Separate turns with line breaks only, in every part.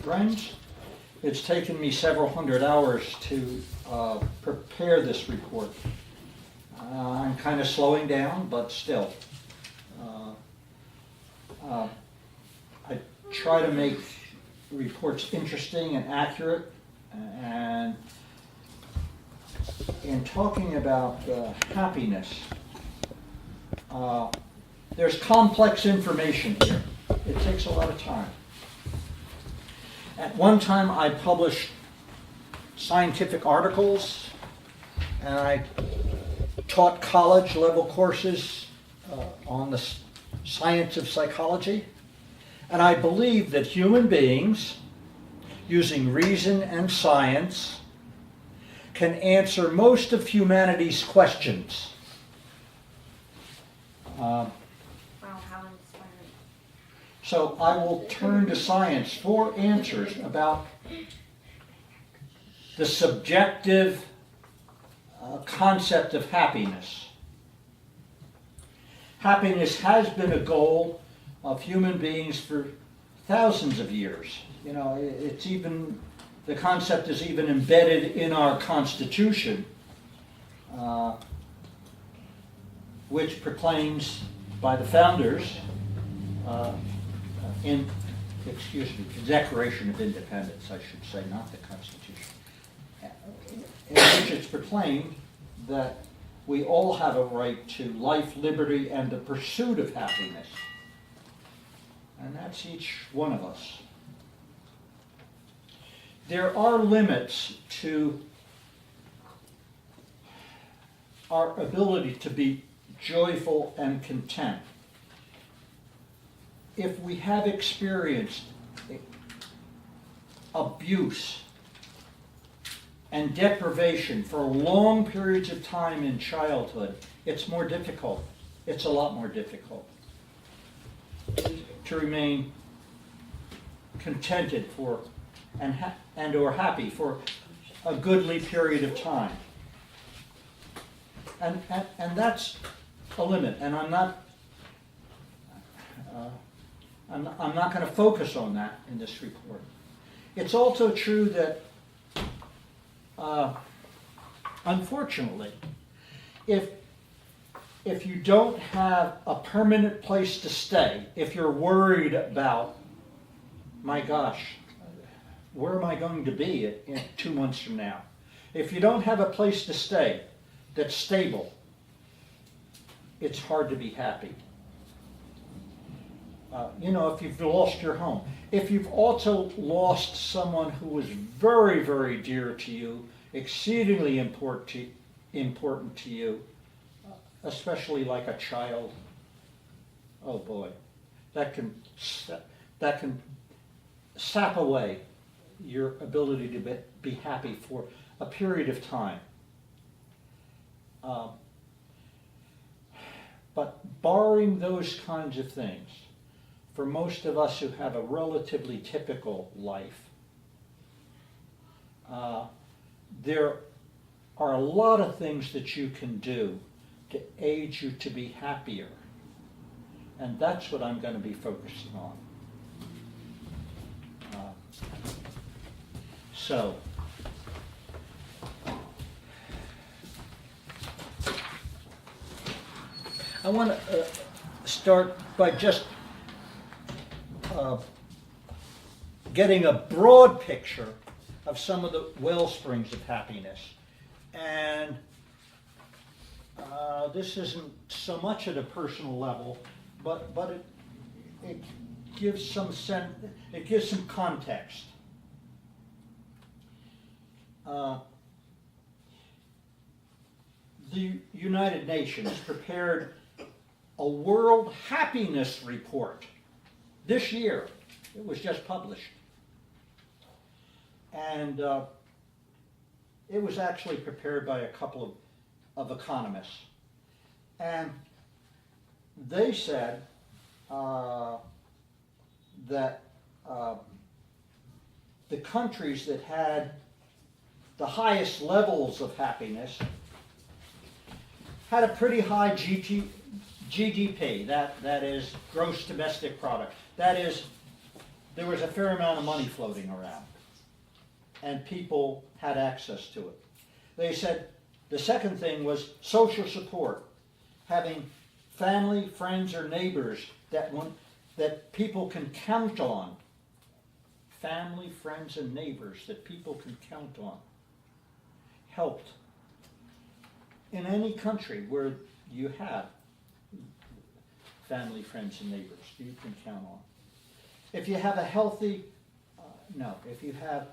friends. It's taken me several hundred hours to prepare this report. I'm kind of slowing down, but still. I try to make reports interesting and accurate, and in talking about happiness, there's complex information here. It takes a lot of time. At one time I published scientific articles, and I taught college level courses on the science of psychology. And I believe that human beings, using reason and science, can answer most of humanity's questions.
Wow, how inspiring.
So I will turn to science for answers about the subjective concept of happiness. Happiness has been a goal of human beings for thousands of years. You know, it's even, the concept is even embedded in our Constitution, which proclaims by the founders the Declaration of Independence, I should say, not the Constitution, in which it's proclaimed that we all have a right to life, liberty, and the pursuit of happiness. And that's each one of us. There are limits to our ability to be joyful and content. If we have experienced abuse and deprivation for long periods of time in childhood, it's more difficult. It's a lot more difficult to remain contented for and or happy for a goodly period of time. And that's a limit, and I'm not going to focus on that in this report. It's also true that unfortunately, if you don't have a permanent place to stay, if you're worried about, my gosh, where am I going to be in 2 months from now? If you don't have a place to stay that's stable, it's hard to be happy. If you've lost your home. If you've also lost someone who was very, very dear to you, exceedingly important to you, especially like a child, oh boy, that can sap away your ability to be happy for a period of time. But barring those kinds of things, for most of us who have a relatively typical life, there are a lot of things that you can do to aid you to be happier. And that's what I'm going to be focusing on. So, I want to start by just getting a broad picture of some of the well springs of happiness. And this isn't so much at a personal level, but it gives some sense, it gives some context. The United Nations prepared a World Happiness Report this year. It was just published. And it was actually prepared by a couple of economists. And they said that the countries that had the highest levels of happiness had a pretty high GDP, that is gross domestic product. That is there was a fair amount of money floating around, and people had access to it. They said the second thing was social support, having family, friends, or neighbors that people can count on. Family, friends, and neighbors that people can count on. Helped. In any country where you have family, friends, and neighbors you can count on. If you have a healthy, if you have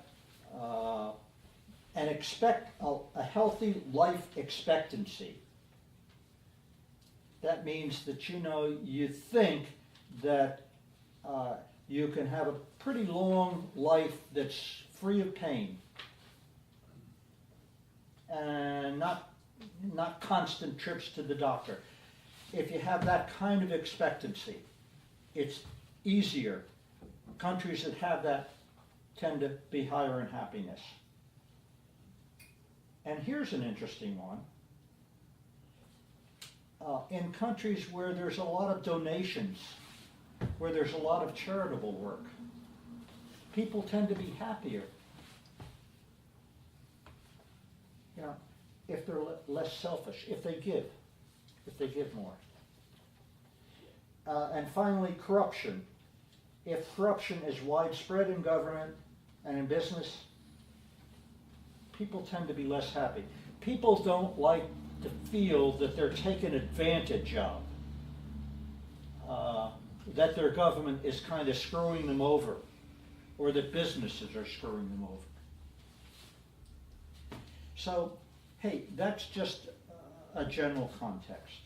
a healthy life expectancy, that means that you think that you can have a pretty long life that's free of pain and not constant trips to the doctor. If you have that kind of expectancy, it's easier. Countries that have that tend to be higher in happiness. And here's an interesting one. In countries where there's a lot of donations, where there's a lot of charitable work, people tend to be happier. If they're less selfish, if they give more. And finally, corruption. If corruption is widespread in government and in business, people tend to be less happy. People don't like to feel that they're taken advantage of, that their government is kind of screwing them over, or that businesses are screwing them over. So, hey, that's just a general context.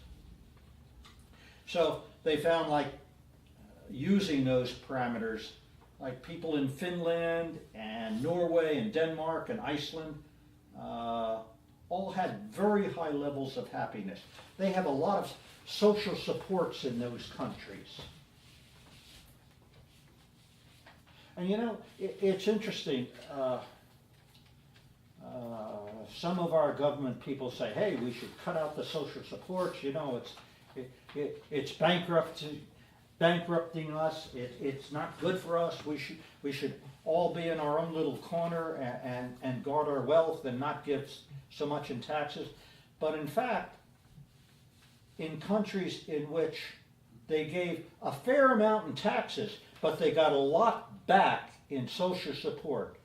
So they found using those parameters, like people in Finland and Norway and Denmark and Iceland, all had very high levels of happiness. They have a lot of social supports in those countries. And it's interesting. Some of our government people say, hey, we should cut out the social supports. It's bankrupting us. It's not good for us. We should all be in our own little corner and guard our wealth and not give so much in taxes. But in fact, in countries in which they gave a fair amount in taxes, but they got a lot back in social support,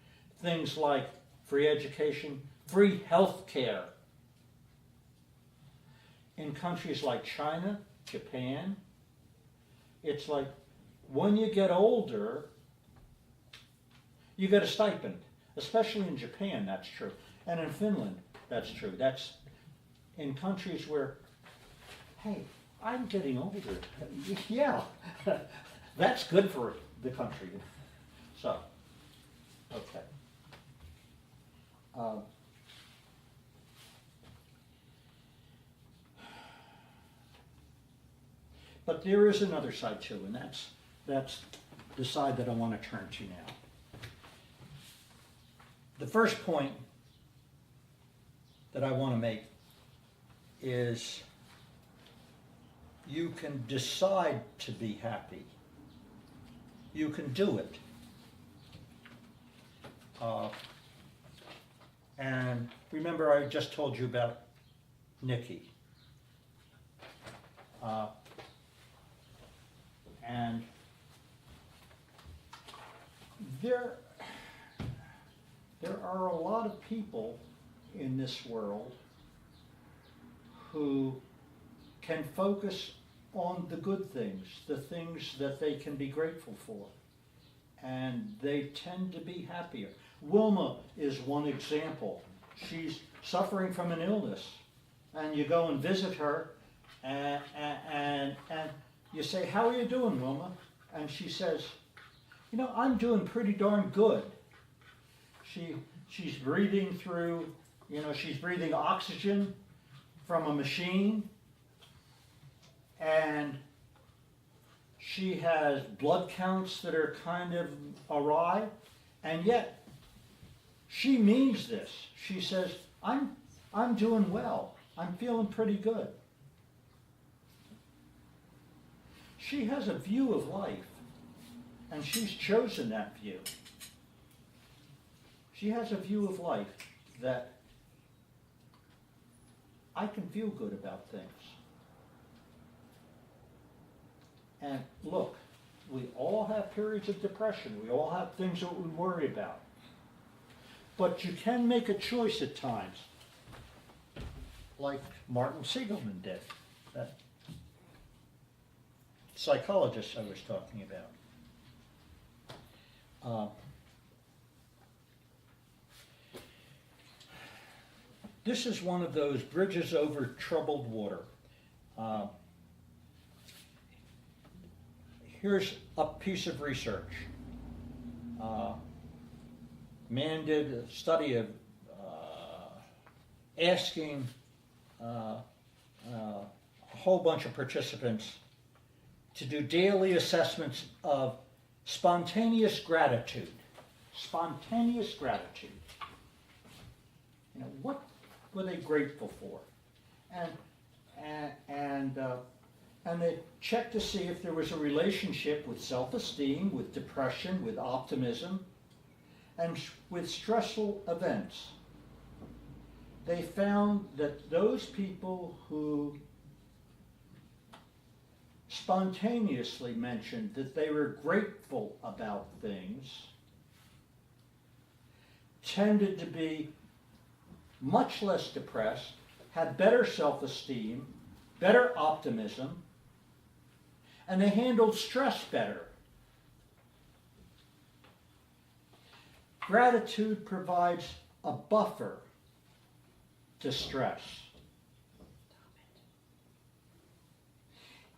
things like free education, free health care. In countries like China, Japan, it's like when you get older, you get a stipend. Especially in Japan, that's true. And in Finland, that's true. That's in countries where, hey, I'm getting older. Yeah, that's good for the country. So, okay. But there is another side too, and that's the side that I want to turn to now. The first point that I want to make is you can decide to be happy. You can do it. And remember, I just told you about Nikki. And there are a lot of people in this world who can focus on the good things, the things that they can be grateful for, and they tend to be happier. Wilma is one example. She's suffering from an illness, and you go and visit her, and you say, how are you doing, Wilma? And she says, I'm doing pretty darn good. She's breathing through, she's breathing oxygen from a machine, and she has blood counts that are kind of awry, and yet she means this. She says, I'm doing well. I'm feeling pretty good. She has a view of life And she's chosen that view. She has a view of life that I can feel good about things. And look, we all have periods of depression. We all have things that we worry about. But you can make a choice at times, like Martin Seligman did, that psychologist I was talking about. This is one of those bridges over troubled water. Here's a piece of research. Man did a study of asking a whole bunch of participants to do daily assessments of spontaneous gratitude. Spontaneous gratitude. You know, what were they grateful for? And they checked to see if there was a relationship with self-esteem, with depression, with optimism, and with stressful events. They found that those people who spontaneously mentioned that they were grateful about things tended to be much less depressed, had better self-esteem, better optimism, and they handled stress better. Gratitude provides a buffer to stress.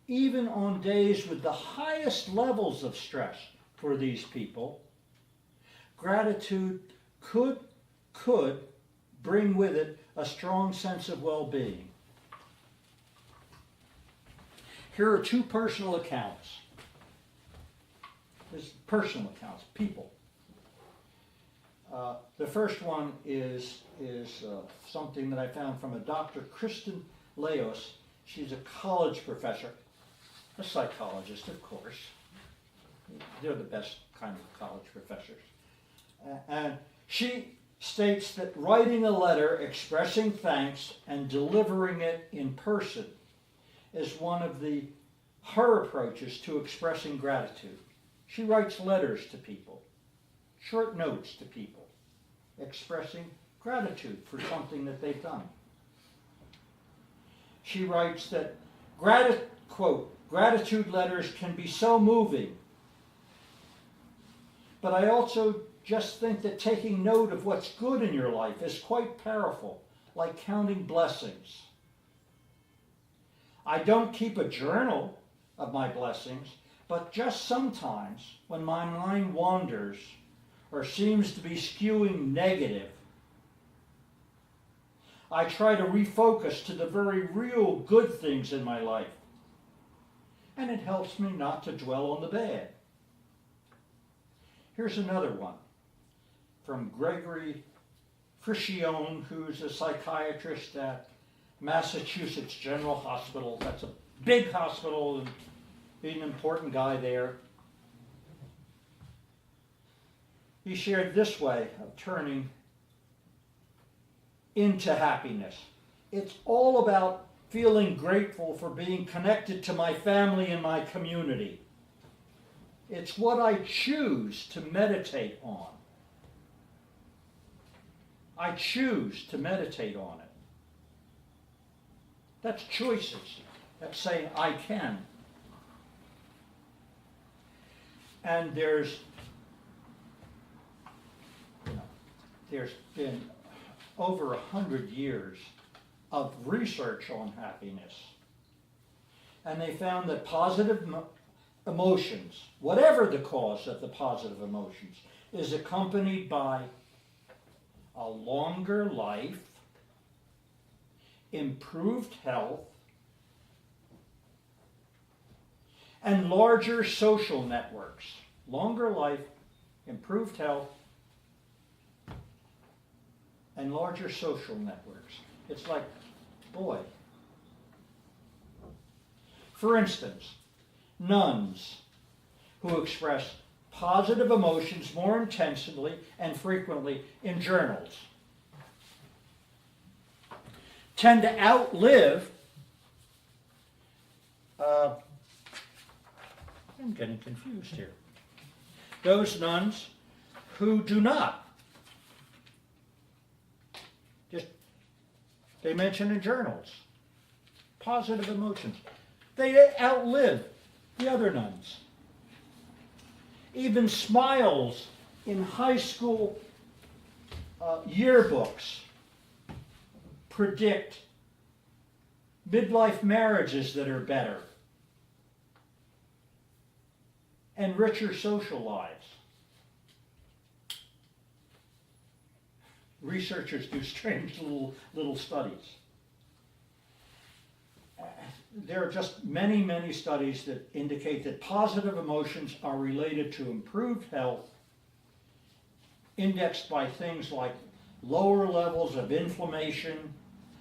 Even on days with the highest levels of stress for these people, gratitude could bring with it a strong sense of well-being. Here are two personal accounts. This personal accounts, people. The first one is something that I found from a Dr. Kristen Leos. She's a college professor, a psychologist, of course. They're the best kind of college professors. And she states that writing a letter expressing thanks and delivering it in person is one of her approaches to expressing gratitude. She writes letters to people, short notes to people, expressing gratitude for something that they've done. She writes that, quote, gratitude letters can be so moving, but I also just think that taking note of what's good in your life is quite powerful, like counting blessings. I don't keep a journal of my blessings, but just sometimes when my mind wanders or seems to be skewing negative, I try to refocus to the very real good things in my life. And it helps me not to dwell on the bad. Here's another one from Gregory Friccione, who's a psychiatrist at Massachusetts General Hospital. That's a big hospital and an important guy there. He shared this way of turning into happiness. It's all about feeling grateful for being connected to my family and my community. It's what I choose to meditate on. I choose to meditate on it. That's choices. That's saying I can. And there's been over 100 years of research on happiness. And they found that positive emotions, whatever the cause of the positive emotions, is accompanied by a longer life, improved health, and larger social networks. Longer life, improved health, and larger social networks. It's like, boy. For instance, nuns who express positive emotions more intensely and frequently in journals. Tend to outlive, I'm getting confused here, those nuns who do not. Just, they mention in journals, positive emotions. They outlive the other nuns. Even smiles in high school yearbooks predict midlife marriages that are better and richer social lives. Researchers do strange little studies. There are just many, many studies that indicate that positive emotions are related to improved health, indexed by things like lower levels of inflammation,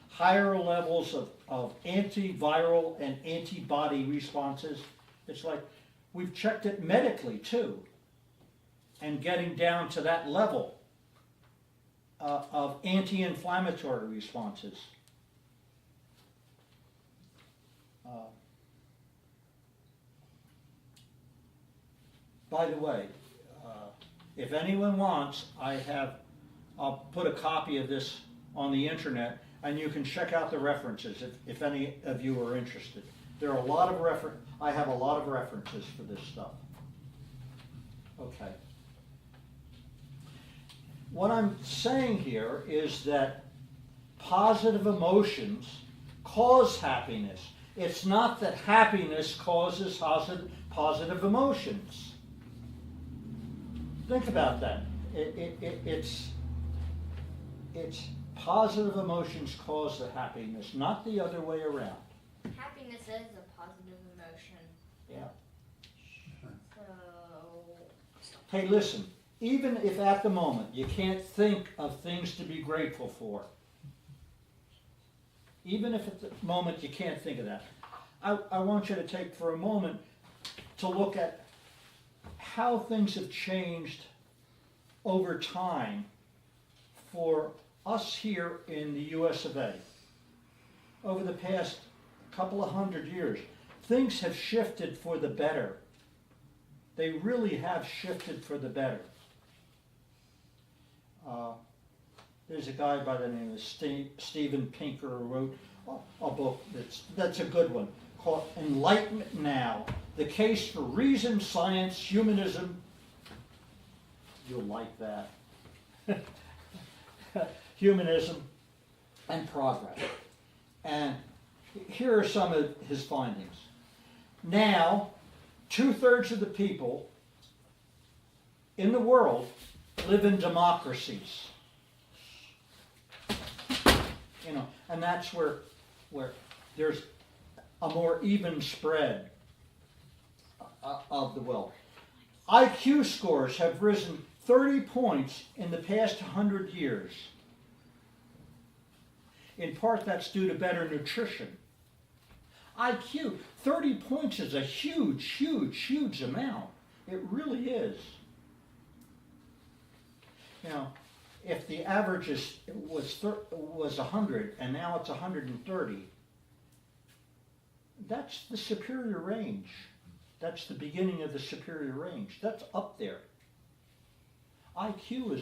higher levels of antiviral and antibody responses. It's like we've checked it medically too, and getting down to that level of anti-inflammatory responses. By the way, if anyone wants, I'll put a copy of this on the internet, and you can check out the references if any of you are interested. There are a lot of I have a lot of references for this stuff. Okay. What I'm saying here is that positive emotions cause happiness. It's not that happiness causes positive emotions. Think about that. It's positive emotions cause the happiness, not the other way around.
Happiness is a positive emotion.
Yeah.
So.
Hey, listen, even if at the moment you can't think of things to be grateful for, even if at the moment you can't think of that, I want you to take for a moment to look at how things have changed over time for us here in the US of A. Over the past couple of 100 years, things have shifted for the better. They really have shifted for the better. There's a guy by the name of Steven Pinker who wrote a book that's a good one, called Enlightenment Now, The Case for Reason, Science, Humanism. You'll like that. Humanism and progress. And here are some of his findings. Now, 2/3 of the people in the world live in democracies. You know, and that's where there's a more even spread of the wealth. IQ scores have risen 30 points in the past 100 years. In part, that's due to better nutrition. IQ, 30 points is a huge, huge, huge amount. It really is. You know, if the average was 100 and now it's 130, that's the superior range. That's the beginning of the superior range. That's up there. IQ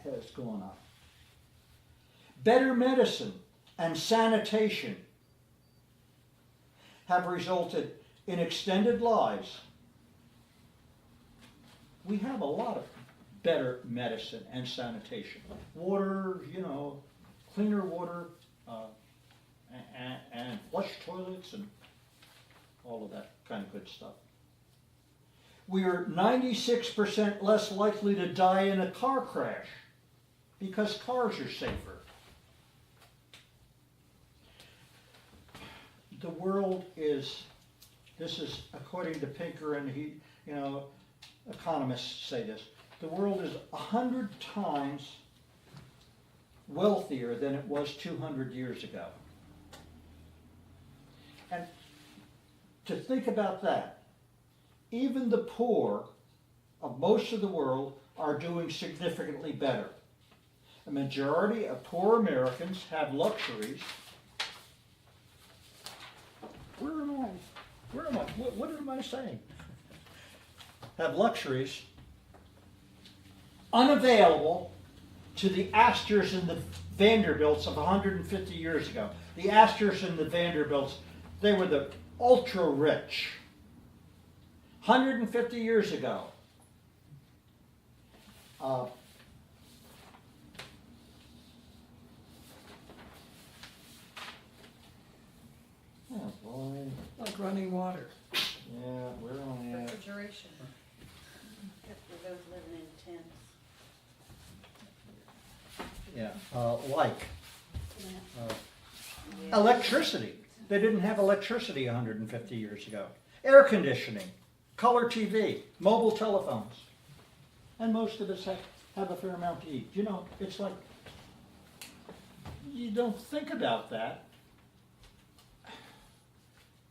has gone up. Better medicine and sanitation have resulted in extended lives. We have a lot of better medicine and sanitation. Water, you know, cleaner water, and flush toilets and all of that kind of good stuff. We are 96% less likely to die in a car crash because cars are safer. The world is, this is according to Pinker, and he, you know, economists say this, the world is 100 times wealthier than it was 200 years ago. And to think about that, even the poor of most of the world are doing significantly better. A majority of poor Americans have luxuries. Where am I? Where am I? What am I saying? Have luxuries unavailable to the Astors and the Vanderbilts of 150 years ago. The Astors and the Vanderbilts, they were the ultra rich. 150 years ago. Oh boy.
Like running water.
Yeah, we're only at.
Refrigeration. If we're both living in tents.
Yeah, like.
Yeah.
Electricity. They didn't have electricity 150 years ago. Air conditioning, color TV, mobile telephones. And most of us have a fair amount to eat. You know, it's like, you don't think about that.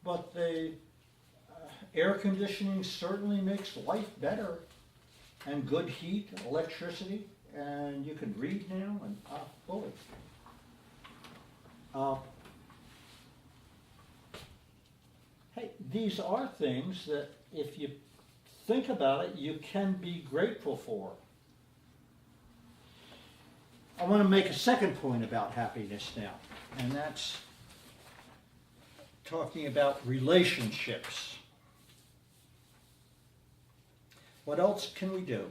But the air conditioning certainly makes life better. And good heat, electricity, and you can read now, and boy. Hey, these are things that if you think about it, you can be grateful for. I want to make a second point about happiness now, and that's talking about relationships. What else can we do?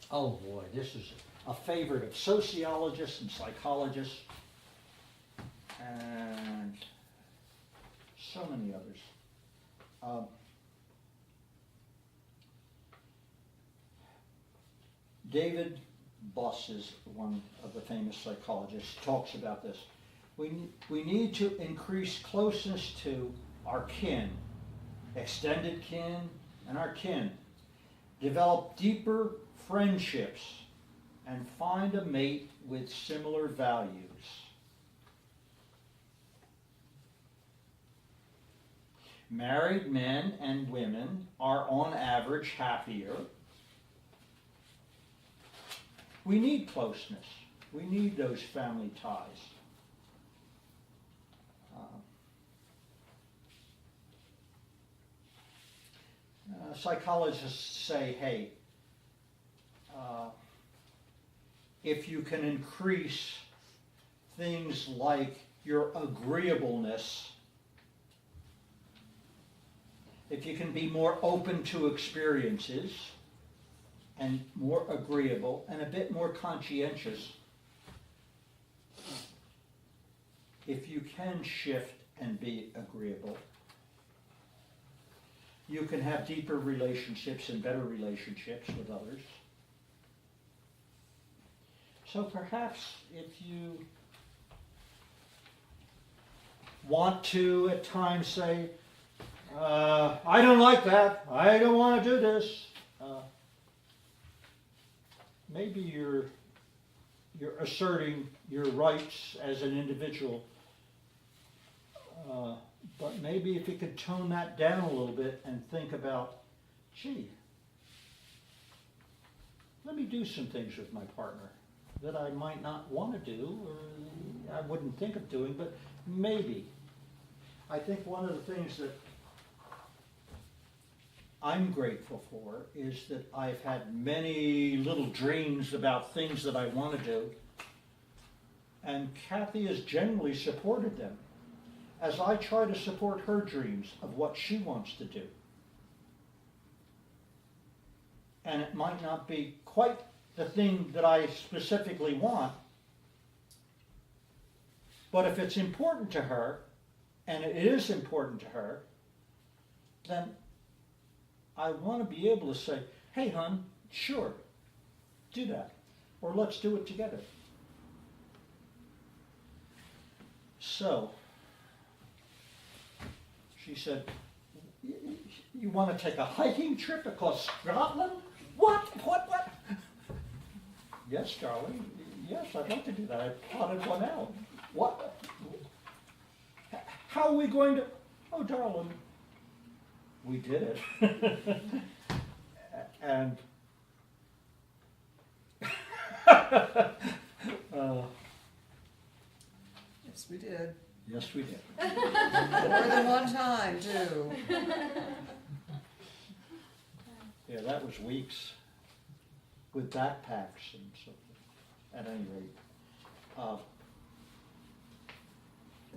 Oh boy, this is a favorite of sociologists and psychologists, and so many others. David Buss is one of the famous psychologists, talks about this. We need to increase closeness to our kin, extended kin, and our kin. Develop deeper friendships and find a mate with similar values. Married men and women are on average happier. We need closeness. We need those family ties. Psychologists say, hey, if you can increase things like your agreeableness, if you can be more open to experiences and more agreeable and a bit more conscientious, if you can shift and be agreeable, you can have deeper relationships and better relationships with others. So perhaps if you want to at times say, I don't like that, I don't want to do this, maybe you're asserting your rights as an individual. But maybe if you could tone that down a little bit and think about, gee, let me do some things with my partner that I might not want to do or I wouldn't think of doing, but maybe. I think one of the things that I'm grateful for is that I've had many little dreams about things that I want to do, and Kathy has generally supported them as I try to support her dreams of what she wants to do. And it might not be quite the thing that I specifically want, but if it's important to her, and it is important to her, then I want to be able to say, hey, hon, sure, do that, or let's do it together. So, she said, you want to take a hiking trip across Scotland? What? Yes, darling. Yes, I'd like to do that. I plotted one out. What? How are we going to? Oh, darling, we did it. And
Yes, we did.
yes, we did.
More than one time, too.
Yeah, that was weeks with backpacks and so forth. At any rate,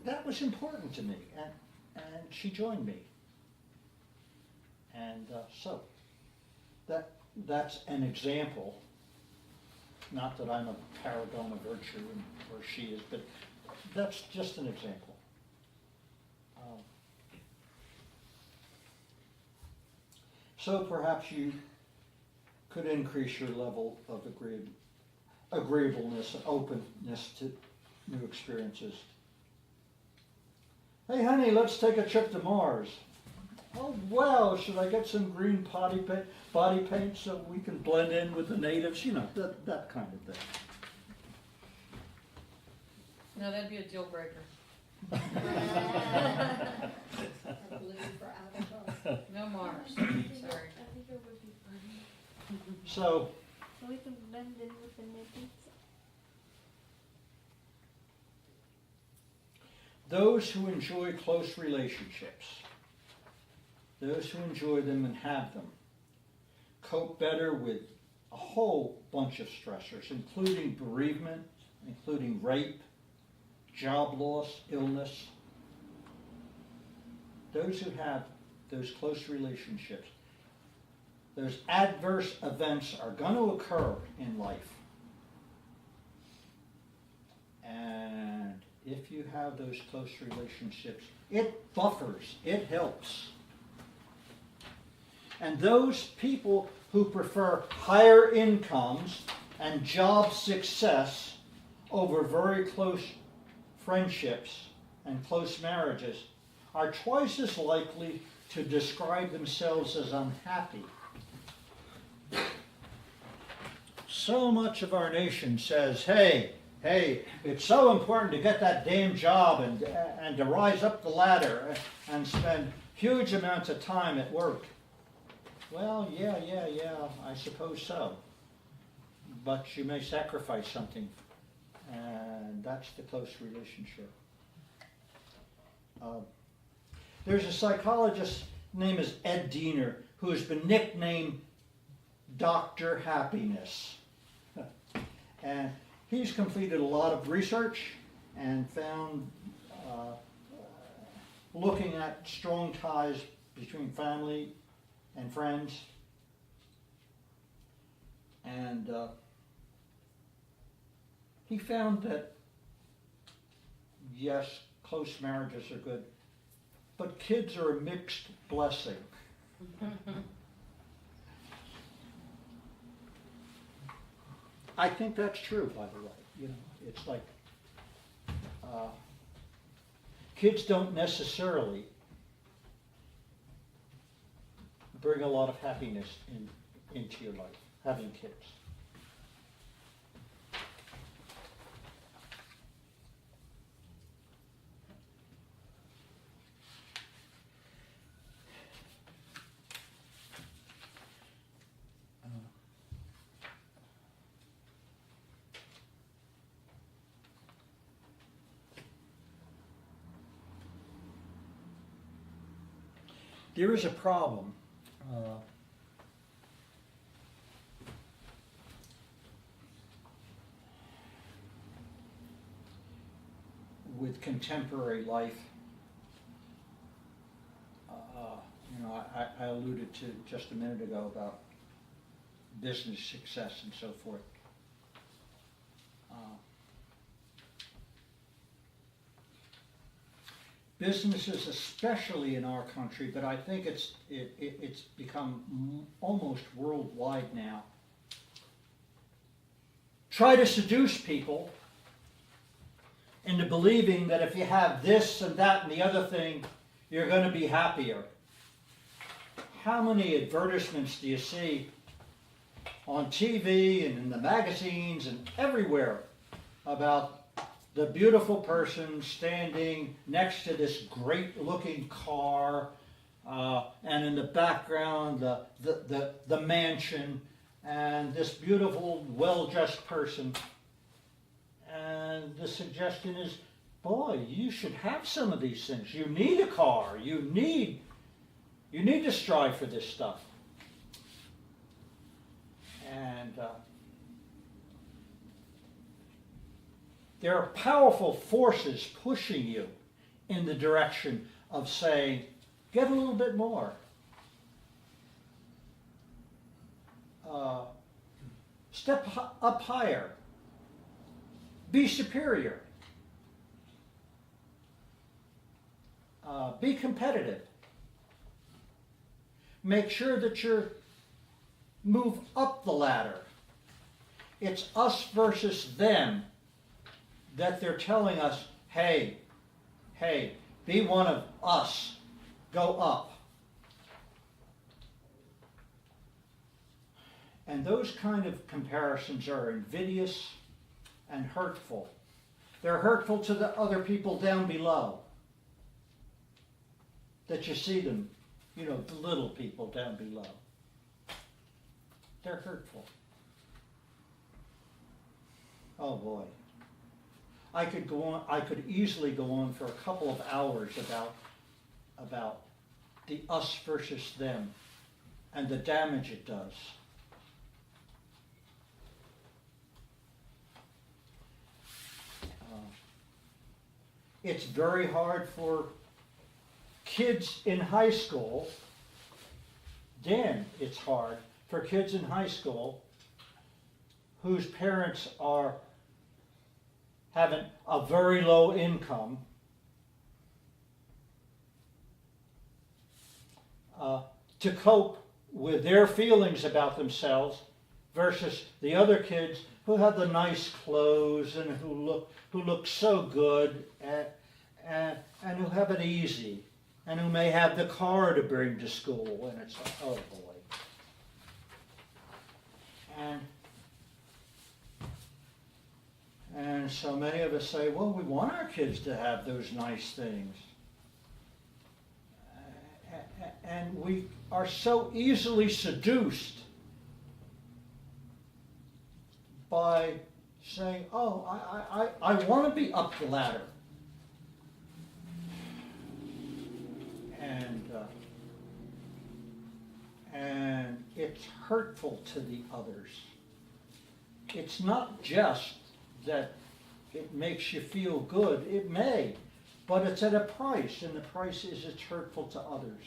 that was important to me, and she joined me. And so that's an example. Not that I'm a paragon of virtue, or she is, but that's just an example. So perhaps you could increase your level of agreeableness and openness to new experiences. Hey honey, let's take a trip to Mars. Oh well, should I get some green body paint so we can blend in with the natives? You know, that kind of thing.
No, that'd be a deal breaker. No Mars, sorry.
I think it would be funny.
So,
So we can blend in with the natives.
those who enjoy close relationships, those who enjoy them and have them, cope better with a whole bunch of stressors, including bereavement, including rape, job loss, illness. Those who have those close relationships, those adverse events are going to occur in life. And if you have those close relationships, it buffers, it helps. And those people who prefer higher incomes and job success over very close friendships and close marriages are twice as likely to describe themselves as unhappy. So much of our nation says, hey, it's so important to get that damn job and to rise up the ladder and spend huge amounts of time at work. Well, yeah, I suppose so. But you may sacrifice something, and that's the close relationship. There's a psychologist named as Ed Diener who has been nicknamed Dr. Happiness. And he's completed a lot of research and found, looking at strong ties between family and friends, and he found that, yes, close marriages are good, but kids are a mixed blessing. I think that's true, by the way. You know, it's like kids don't necessarily bring a lot of happiness into your life, having kids. There is a problem with contemporary life. I alluded to just a minute ago about business success and so forth. Businesses, especially in our country, but I think it's become almost worldwide now, try to seduce people into believing that if you have this and that and the other thing, you're going to be happier. How many advertisements do you see on TV and in the magazines and everywhere about the beautiful person standing next to this great looking car, and in the background the mansion and this beautiful, well-dressed person. And the suggestion is, boy, you should have some of these things. You need a car. You need to strive for this stuff. And there are powerful forces pushing you in the direction of saying, get a little bit more. Step up higher. Be superior. Be competitive. Make sure that you move up the ladder. It's us versus them that they're telling us, hey, be one of us. Go up. And those kind of comparisons are invidious and hurtful. They're hurtful to the other people down below. That you see them, the little people down below. They're hurtful. Oh boy. I could easily go on for a couple of hours about the us versus them and the damage it does. It's very hard for kids in high school. Dan, it's hard for kids in high school whose parents are having a very low income to cope with their feelings about themselves versus the other kids who have the nice clothes and who look so good and who have it easy and who may have the car to bring to school, and it's like, oh boy. And so many of us say, well, we want our kids to have those nice things. And we are so easily seduced by saying, oh, I want to be up the ladder. And it's hurtful to the others. It's not just that it makes you feel good. It may, but it's at a price, and the price is it's hurtful to others.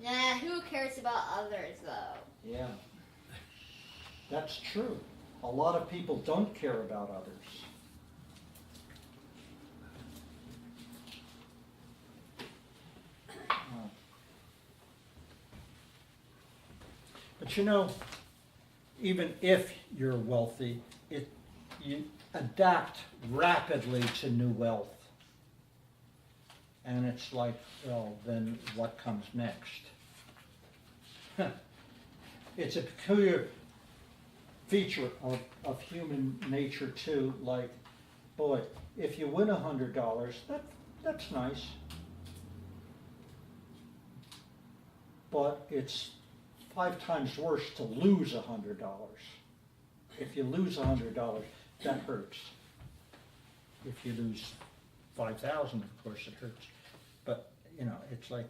Nah, who cares about others, though?
Yeah, that's true. A lot of people don't care about others. But even if you're wealthy, you adapt rapidly to new wealth. And it's like, well, then what comes next? It's a peculiar feature of human nature too, like, boy, if you win $100, that's nice. But it's 5 times worse to lose $100. If you lose $100, that hurts. If you lose 5,000, of course it hurts. But, it's like,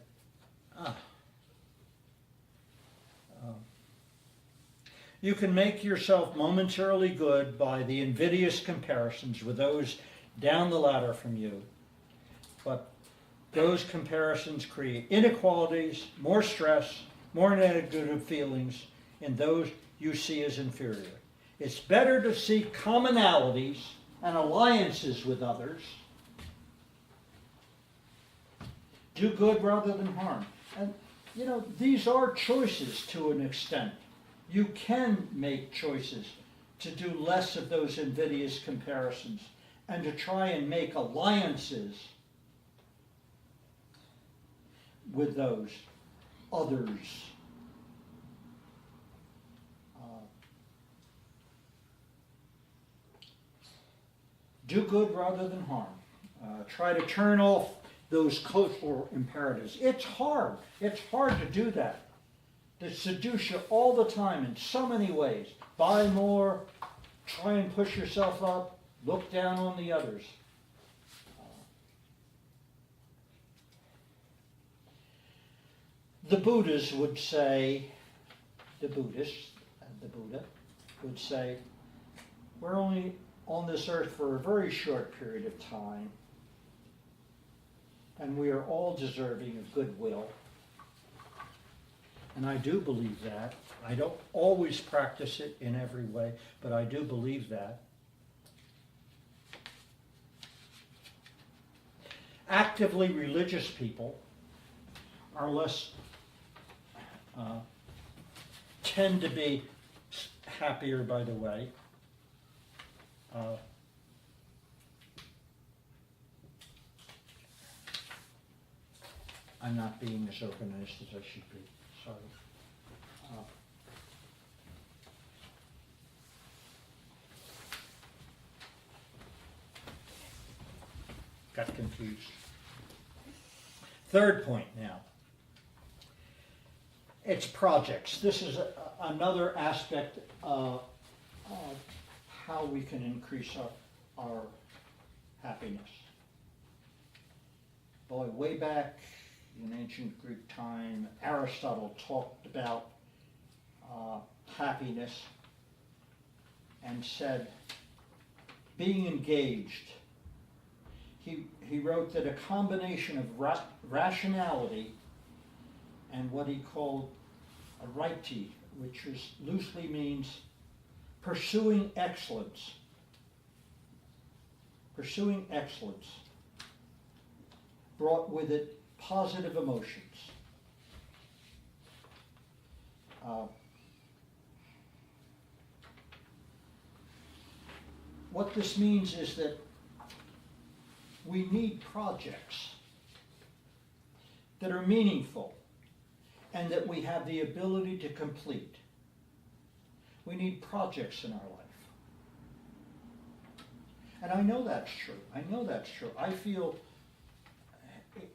you can make yourself momentarily good by the invidious comparisons with those down the ladder from you. But those comparisons create inequalities, more stress, more negative feelings in those you see as inferior. It's better to seek commonalities and alliances with others. Do good rather than harm. And, these are choices to an extent. You can make choices to do less of those invidious comparisons and to try and make alliances with those others. Do good rather than harm. Try to turn off those cultural imperatives. It's hard. It's hard to do that. To seduce you all the time in so many ways. Buy more, try and push yourself up, look down on the others. The Buddhists would say, the Buddhists, the Buddha would say, we're only on this earth for a very short period of time, and we are all deserving of goodwill. And I do believe that. I don't always practice it in every way, but I do believe that. Actively religious people are less, tend to be happier, by the way. I'm not being as organized as I should be, sorry. Got confused. Third point now. It's projects. This is another aspect of how we can increase our happiness. Boy, way back in ancient Greek time, Aristotle talked about happiness and said, being engaged. He wrote that a combination of rationality and what he called arete, which loosely means pursuing excellence. Pursuing excellence brought with it positive emotions. What this means is that we need projects that are meaningful and that we have the ability to complete. We need projects in our life. And I know that's true. I know that's true. I feel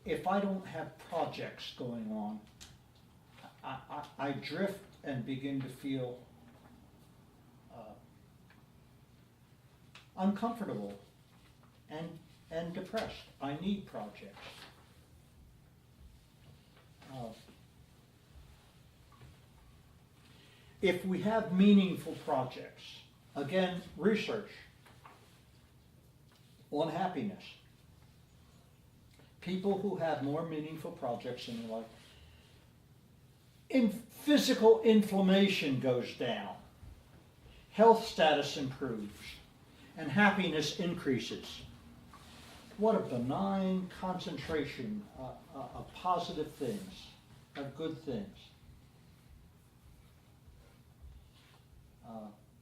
if I don't have projects going on, I drift and begin to feel uncomfortable and depressed. I need projects. If we have meaningful projects, again, research on happiness. People who have more meaningful projects in their life, physical inflammation goes down, health status improves, and happiness increases. What a benign concentration of positive things, of good things.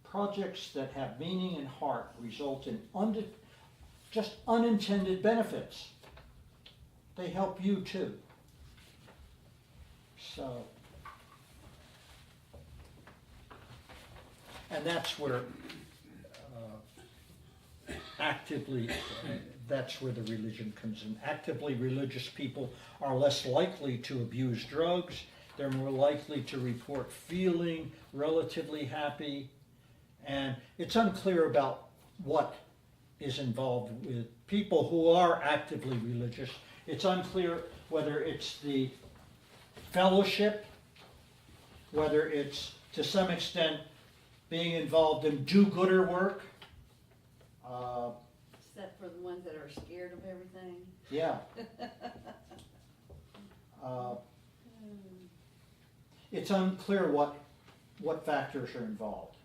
Projects that have meaning and heart result in just unintended benefits. They help you too. So, and that's where that's where the religion comes in. Actively religious people are less likely to abuse drugs. They're more likely to report feeling relatively happy. And it's unclear about what is involved with people who are actively religious. It's unclear whether it's the fellowship, whether it's to some extent being involved in do-gooder work.
Except for the ones that are scared of everything.
Yeah. It's unclear what factors are involved.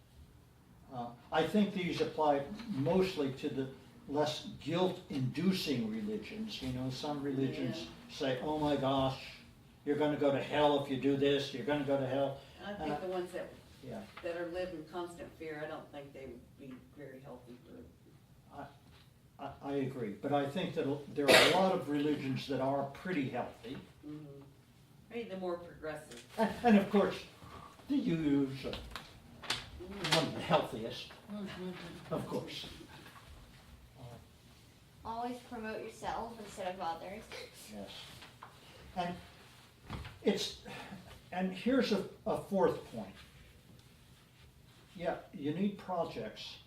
I think these apply mostly to the less guilt-inducing religions. You know, some religions say, oh my gosh, you're going to go to hell if you do this, you're going to go to hell.
I think the ones that are living in constant fear, I don't think they would be very healthy for.
I agree, but I think that there are a lot of religions that are pretty healthy.
Mm-hmm. Maybe the more progressive.
And of course, the Jews are one of the healthiest, of course.
Always promote yourself instead of others.
Yes. And here's a fourth point. Yeah, you need projects,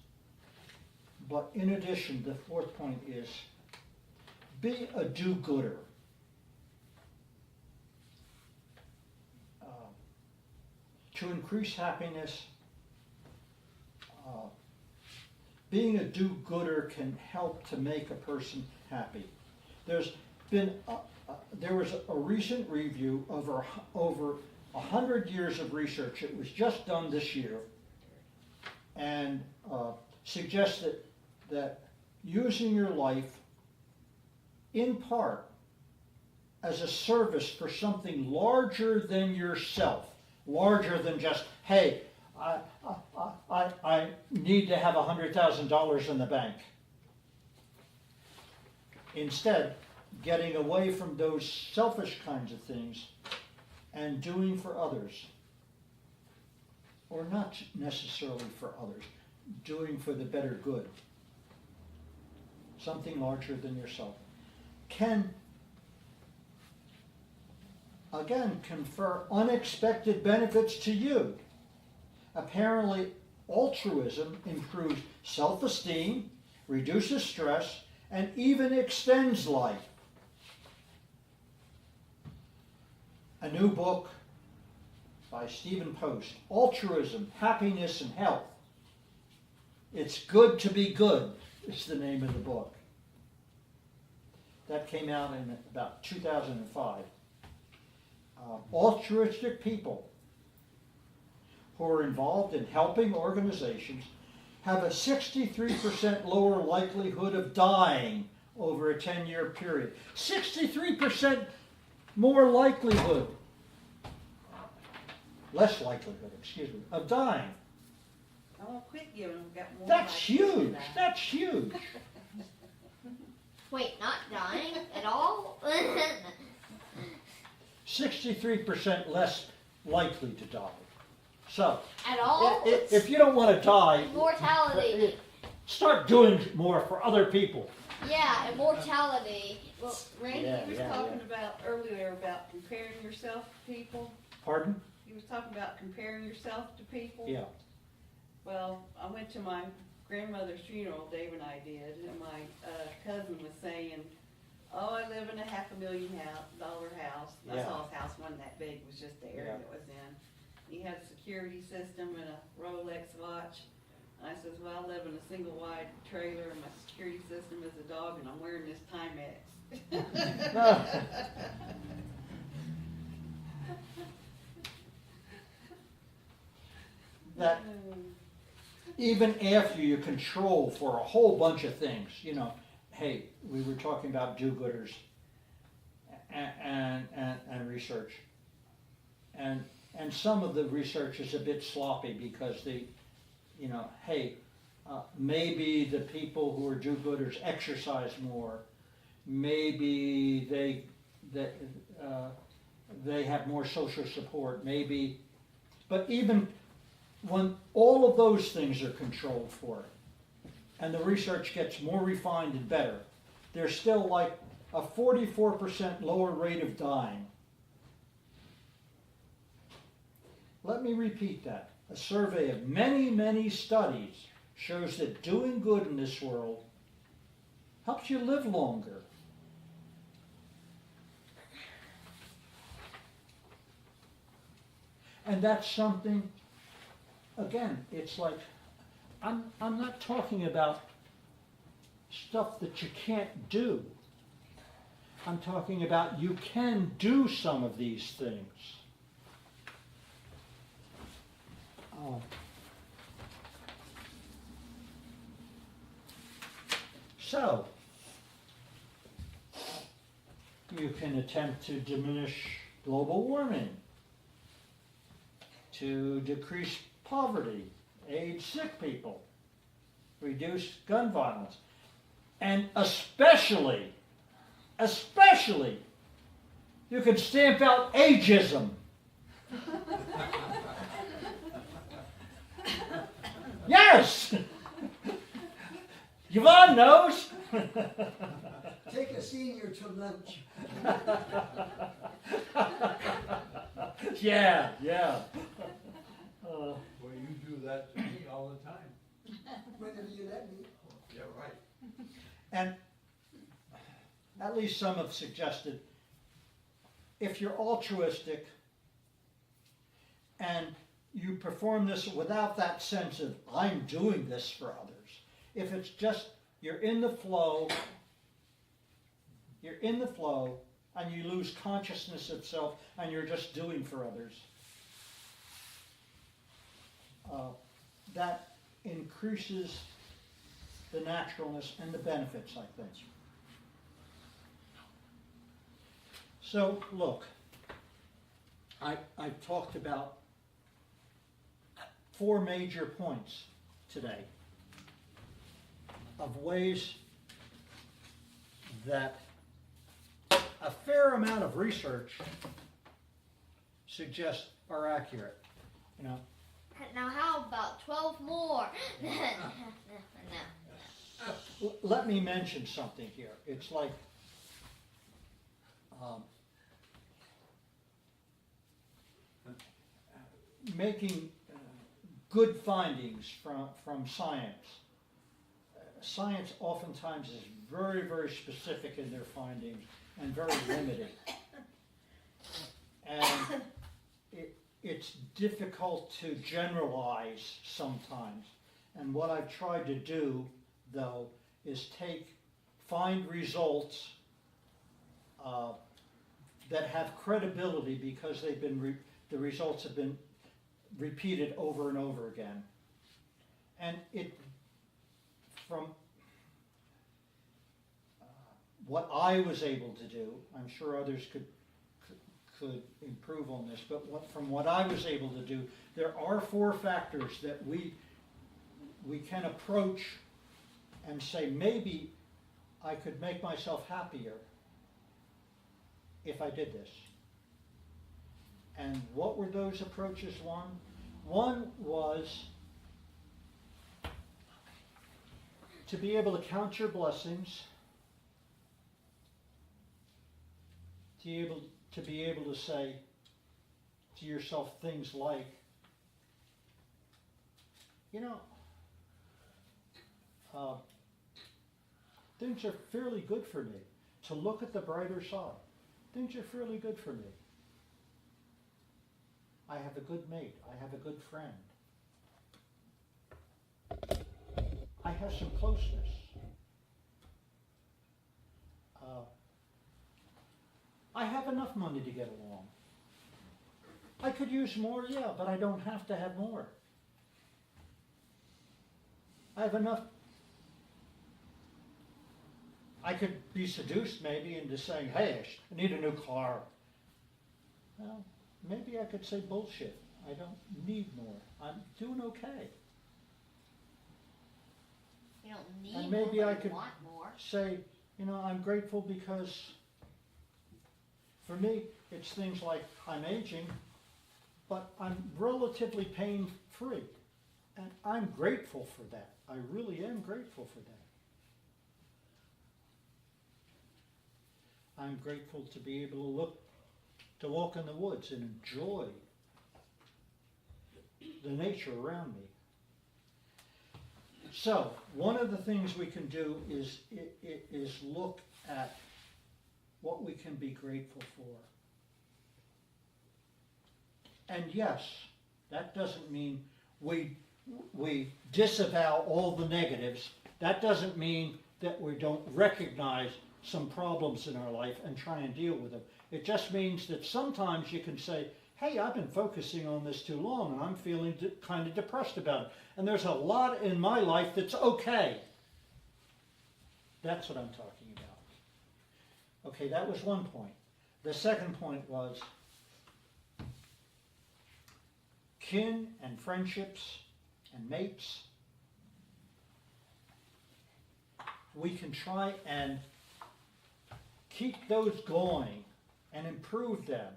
but in addition, the fourth point is be a do-gooder. To increase happiness, being a do-gooder can help to make a person happy. There was a recent review of over 100 years of research. It was just done this year, and suggested that using your life in part as a service for something larger than yourself, larger than just, hey, I need to have $100,000 in the bank. Instead, getting away from those selfish kinds of things and doing for others, or not necessarily for others, doing for the better good, something larger than yourself, can again confer unexpected benefits to you. Apparently, altruism improves self-esteem, reduces stress, and even extends life. A new book by Stephen Post, Altruism, Happiness, and Health. It's Good to Be Good is the name of the book. That came out in about 2005. Altruistic people who are involved in helping organizations have a 63% lower likelihood of dying over a 10-year period. 63% more likelihood, less likelihood, of dying.
Oh, quit giving them, got more.
That's
like
huge.
that.
That's huge.
Wait, not dying at all?
63% less likely to die. So,
At all?
if you don't want to die,
Immortality.
start doing more for other people.
Yeah, immortality.
Well, Randy,
Yeah,
you was
yeah,
talking about earlier about comparing yourself to people.
Pardon?
You was talking about comparing yourself to people.
Yeah.
Well, I went to my grandmother's funeral, Dave and I did, and my cousin was saying, oh, I live in a $500,000 house. I
Yeah.
saw his house wasn't that big, it was just the area
Yeah.
it was in. He had a security system and a Rolex watch. And I says, well, I live in a single wide trailer and my security system is a dog and I'm wearing this Timex.
That even after you control for a whole bunch of things, hey, we were talking about do-gooders and research. And some of the research is a bit sloppy because maybe the people who are do-gooders exercise more. Maybe they have more social support. Maybe, but even when all of those things are controlled for it, and the research gets more refined and better, there's still like a 44% lower rate of dying. Let me repeat that. A survey of many, many studies shows that doing good in this world helps you live longer. And that's something, again, it's like, I'm not talking about stuff that you can't do. I'm talking about you can do some of these things. So, you can attempt to diminish global warming, to decrease poverty, aid sick people, reduce gun violence, and especially, you can stamp out ageism. Yes! Yvonne knows.
Take a senior to lunch.
Yeah.
Well, you do that to me all the time.
Whenever you let me.
Yeah, right.
And at least some have suggested, if you're altruistic and you perform this without that sense of, I'm doing this for others, if it's just, you're in the flow, and you lose consciousness of self, and you're just doing for others, that increases the naturalness and the benefits, I think. So, look, I've talked about 4 major points today of ways that a fair amount of research suggests are accurate. You know,
Now how about 12 more? No.
let me mention something here. It's like making good findings from science. Science oftentimes is very, very specific in their findings and very limited. And it's difficult to generalize sometimes. And what I've tried to do, though, is find results that have credibility because the results have been repeated over and over again. And from what I was able to do, I'm sure others could improve on this, but from what I was able to do, there are 4 factors that we can approach and say, maybe I could make myself happier if I did this. And what were those approaches? One was to be able to count your blessings, to be able to say to yourself things like, things are fairly good for me. To look at the brighter side. Things are fairly good for me. I have a good mate. I have a good friend. I have some closeness. I have enough money to get along. I could use more, yeah, but I don't have to have more. I have enough. I could be seduced maybe into saying, hey, I need a new car. Well, maybe I could say bullshit. I don't need more. I'm doing okay.
You don't need
And maybe
more,
I
but
could
you want more.
say, I'm grateful because for me, it's things like I'm aging, but I'm relatively pain-free. And I'm grateful for that. I really am grateful for that. I'm grateful to be able to walk in the woods and enjoy the nature around me. So, one of the things we can do is look at what we can be grateful for. And yes, that doesn't mean we disavow all the negatives. That doesn't mean that we don't recognize some problems in our life and try and deal with them. It just means that sometimes you can say, hey, I've been focusing on this too long and I'm feeling kind of depressed about it. And there's a lot in my life that's okay. That's what I'm talking about. Okay, that was one point. The second point was kin and friendships and mates. We can try and keep those going and improve them.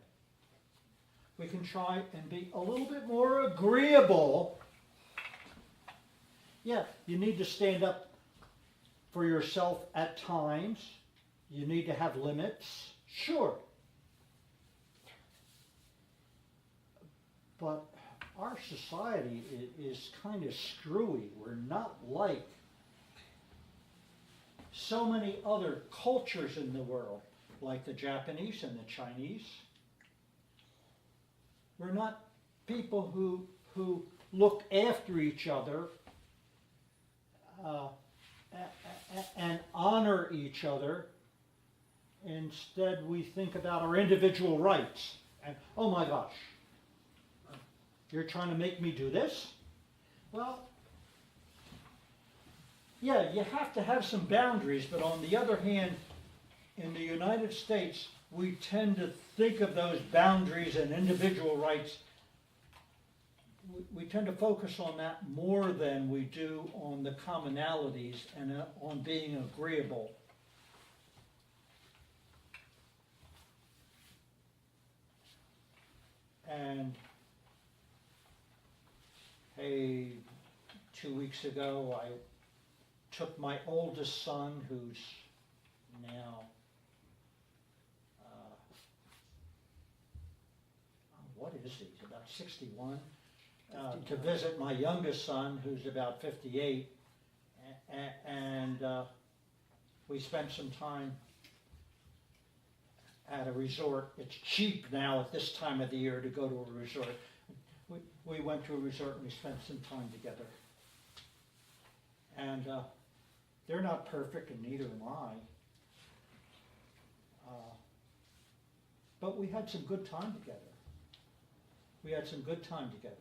We can try and be a little bit more agreeable. Yeah, you need to stand up for yourself at times. You need to have limits, sure. But our society is kind of screwy. We're not like so many other cultures in the world, like the Japanese and the Chinese. We're not people who look after each other and honor each other. Instead, we think about our individual rights. And, oh my gosh, you're trying to make me do this? Well, yeah, you have to have some boundaries, but on the other hand, in the United States, we tend to think of those boundaries and individual rights. We tend to focus on that more than we do on the commonalities and on being agreeable. And hey, 2 weeks ago, I took my oldest son, who's now, what is he? He's about 61. To visit my youngest son, who's about 58, and we spent some time at a resort. It's cheap now at this time of the year to go to a resort. We went to a resort and we spent some time together. And they're not perfect, and neither am I. But we had some good time together. We had some good time together.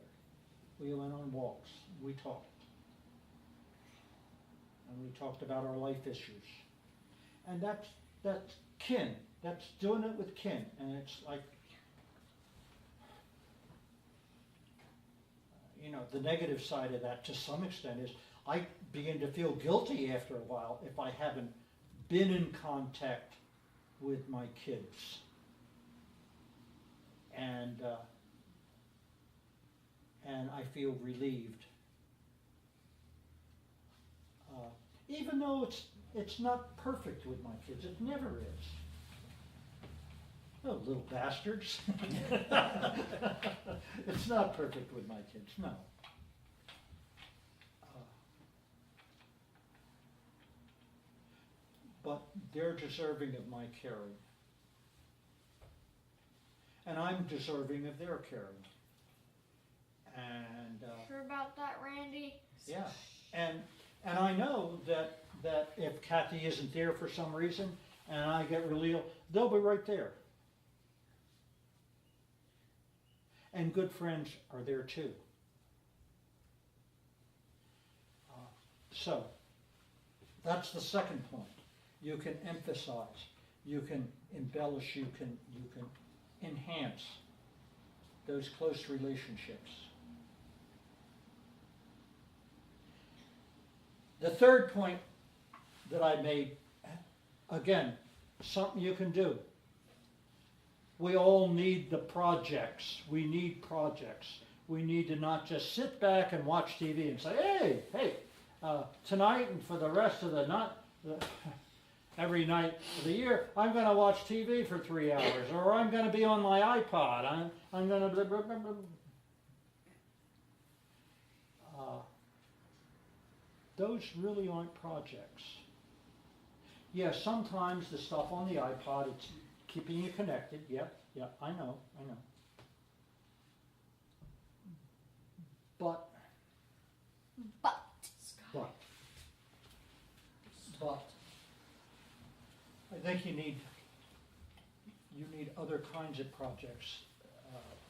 We went on walks. We talked. And we talked about our life issues. And that's kin. That's doing it with kin. And it's like, the negative side of that to some extent is I begin to feel guilty after a while if I haven't been in contact with my kids. And I feel relieved. Even though it's not perfect with my kids, it never is. Oh, little bastards. It's not perfect with my kids, no. But they're deserving of my caring. And I'm deserving of their caring. And
Sure about that, Randy?
yeah, and I know that if Kathy isn't there for some reason and I get really ill, they'll be right there. And good friends are there too. So that's the second point. You can emphasize, you can embellish, you can enhance those close relationships. The third point that I made, again, something you can do. We all need the projects. We need projects. We need to not just sit back and watch TV and say, hey, tonight and for the rest of the night, every night of the year, I'm going to watch TV for 3 hours, or I'm going to be on my iPod. I'm going to... Those really aren't projects. Yes, sometimes the stuff on the iPod, it's keeping you connected. Yeah, I know. But I think you need other kinds of projects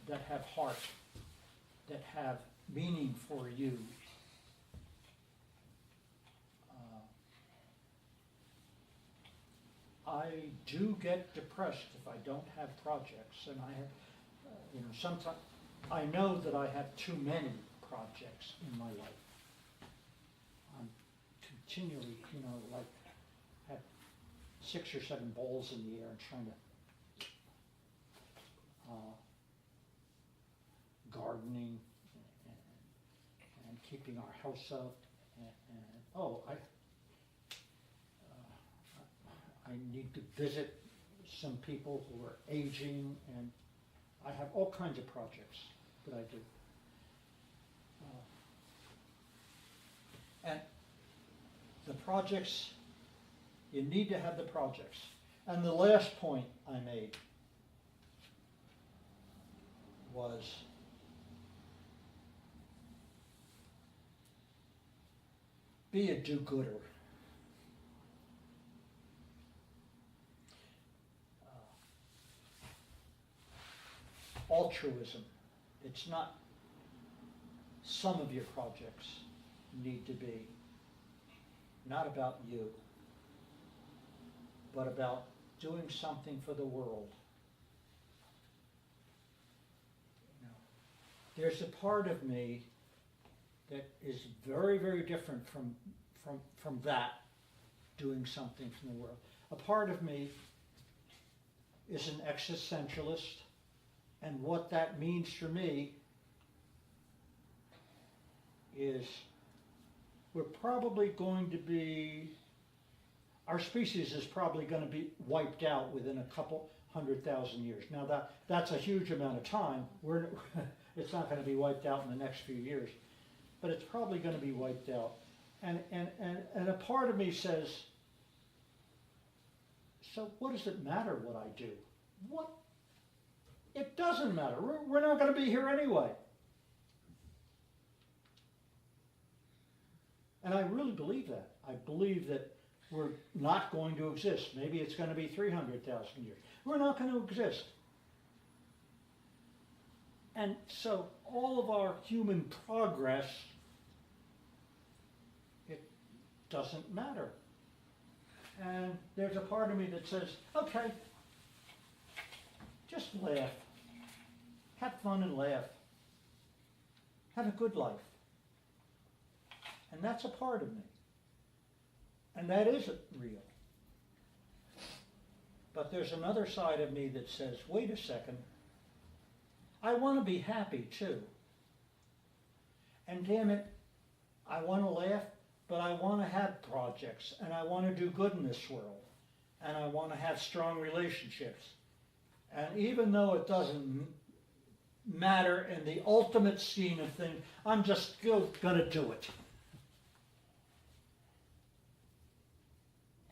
that have heart, that have meaning for you. I do get depressed if I don't have projects, and I have, sometimes I know that I have too many projects in my life. I'm continually, have 6 or 7 balls in the air and trying to gardening and keeping our house up. visit some people who are aging, and I have all kinds of projects that I do. And the projects, you need to have the projects. And the last point I made was be a do-gooder. Altruism. It's not some of your projects need to be not about you, but about doing something for the world. You know, there's a part of me that is very, very different from that, doing something from the world. A part of me is an existentialist, and what that means for me is we're probably going to be, our species is probably going to be wiped out within a couple 100,000 years. Now that's a huge amount of time. It's not going to be wiped out in the next few years, but it's probably going to be wiped out. And a part of me says, so what does it matter what I do? What? It doesn't matter. We're not going to be here anyway. And I really believe that. I believe that we're not going to exist. Maybe it's going to be 300,000 years. We're not going to exist. And so all of our human progress, it doesn't matter. And there's a part of me that says, okay, just laugh. Have fun and laugh. Have a good life. And that's a part of me. And that isn't real. But there's another side of me that says, wait a second, I want to be happy too. And damn it, I want to laugh, but I want to have projects, and I want to do good in this world, and I want to have strong relationships. And even though it doesn't matter in the ultimate scheme of things, I'm just still going to do it.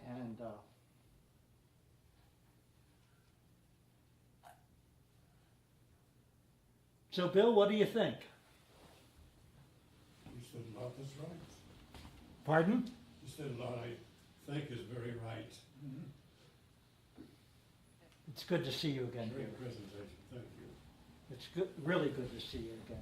And so, Bill, what do you think?
You said a lot that's right.
Pardon?
You said a lot I think is very right.
It's good to see you again.
Great presentation, thank you.
It's good, really good to see you again.